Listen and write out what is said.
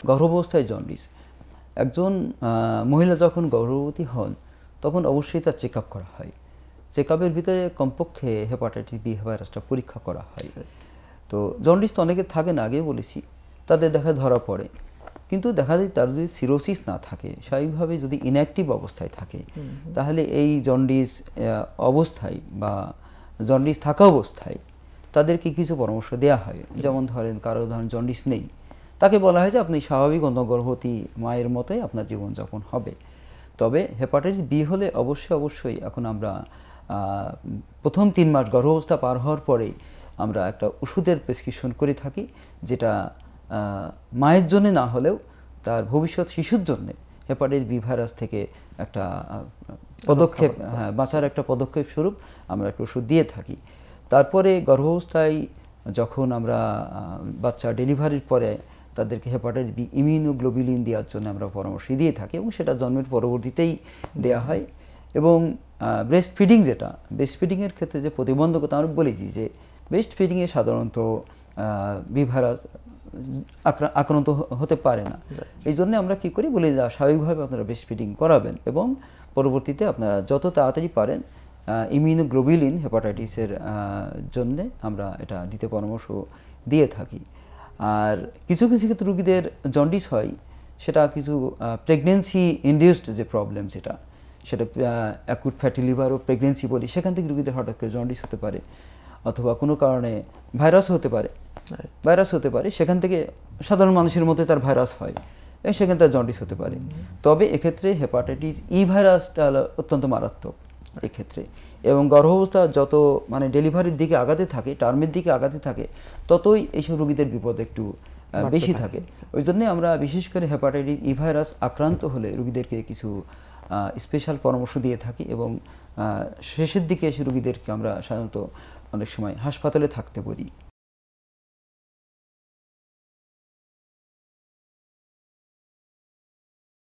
গর্ভাবস্থায় জন্ডিস, একজন মহিলা যখন গর্ভবতী হন তখন অবশ্যই তার চেক আপ করা হয়। চেক আপের ভিতরে কমপক্ষে হেপাটাইটিস বি ভাইরাসটা পরীক্ষা করা হয়। তো জন্ডিস তো অনেকে থাকে না, আগেই বলেছি, তাদের দেখা ধরা পড়ে, কিন্তু দেখা যায় তার যদি সিরোসিস না থাকে, স্বাভাবিকভাবে যদি ইনঅ্যাক্টিভ অবস্থায় থাকে, তাহলে এই জন্ডিস অবস্থায় বা জন্ডিস থাকা অবস্থায় তাদেরকে কিছু পরামর্শ দেওয়া হয়। যেমন ধরেন কারো ধরেন জন্ডিস নেই, তাকে বলা হয় যে আপনি স্বাভাবিক গর্ভবতী মায়ের মতোই আপনার জীবনযাপন হবে। তবে হেপাটাইটিস বি হলে অবশ্যই এখন আমরা প্রথম 3 মাস গর্ভাবস্থা পার হওয়ার পরেই আমরা একটা ওষুধের প্রেসক্রিপশন করে থাকি, যেটা মায়ের জন্য না হলেও তার ভবিষ্যৎ শিশুর জন্য হেপাটাইটিস বি ভাইরাস থেকে একটা পদক্ষেপ, বাঁচার একটা পদক্ষেপ স্বরূপ আমরা একটা ওষুধ দিয়ে থাকি। তারপরে গর্ভাবস্থায় যখন আমরা বাচ্চা ডেলিভারির পরে তাদেরকে হেপাটাইটিস বি ইমিউনোগ্লোবুলিন দেওয়ার জন্য আমরা পরামর্শ দিয়ে থাকি, এবং সেটা জন্মের পরবর্তীতেই দেওয়া হয়। এবং ব্রেস্ট ফিডিং, যেটা ব্রেস্ট ফিডিংয়ের ক্ষেত্রে যে প্রতিবন্ধকতা আমরা বলেছি যে ব্রেস্ট ফিডিংয়ে সাধারণত বি ভাইরাস আক্রান্ত হতে পারে না। এই জন্য আমরা কী করি বলি যে স্বাভাবিকভাবে আপনারা ব্রেস্ট ফিডিং করাবেন, এবং পরবর্তীতে আপনারা যত তাড়াতাড়ি পারেন ইমিউনোগ্লোবুলিন হেপাটাইটিসের জন্যে আমরা এটা দিতে পরামর্শ দিয়ে থাকি। আর কিছু ক্ষেত্রে রোগীদের জন্ডিস হয়, সেটা কিছু প্রেগনেন্সি ইনডিউসড যে প্রবলেম, সেটা অ্যাকুট ফ্যাটি লিভার ও প্রেগনেন্সি বলি, সেখান থেকে রোগীদের হঠাৎ করে জন্ডিস হতে পারে, অথবা কোনো কারণে ভাইরাস হতে পারে, সেখান থেকে সাধারণ মানুষের মধ্যে তার ভাইরাস হয় এবং সেখানে তার জন্ডিস হতে পারে। তবে এক্ষেত্রে হেপাটাইটিস ই ভাইরাসটা অত্যন্ত মারাত্মক এক্ষেত্রে, এবং গর্ভাবস্থা যত ডেলিভারির দিকে আগাতে থাকে, টার্মের দিকে আগাতে থাকে, ততই এইসব রোগীদের বিপদ একটু বেশি থাকে। ওই জন্যে আমরা বিশেষ করে হেপাটাইটিস ই ভাইরাস আক্রান্ত হলে রোগীদেরকে কিছু স্পেশাল পরামর্শ দিয়ে থাকি, এবং শেষের দিকে এসে রোগীদেরকে আমরা সাধারণত অনেক সময় হাসপাতালে থাকতে বলি।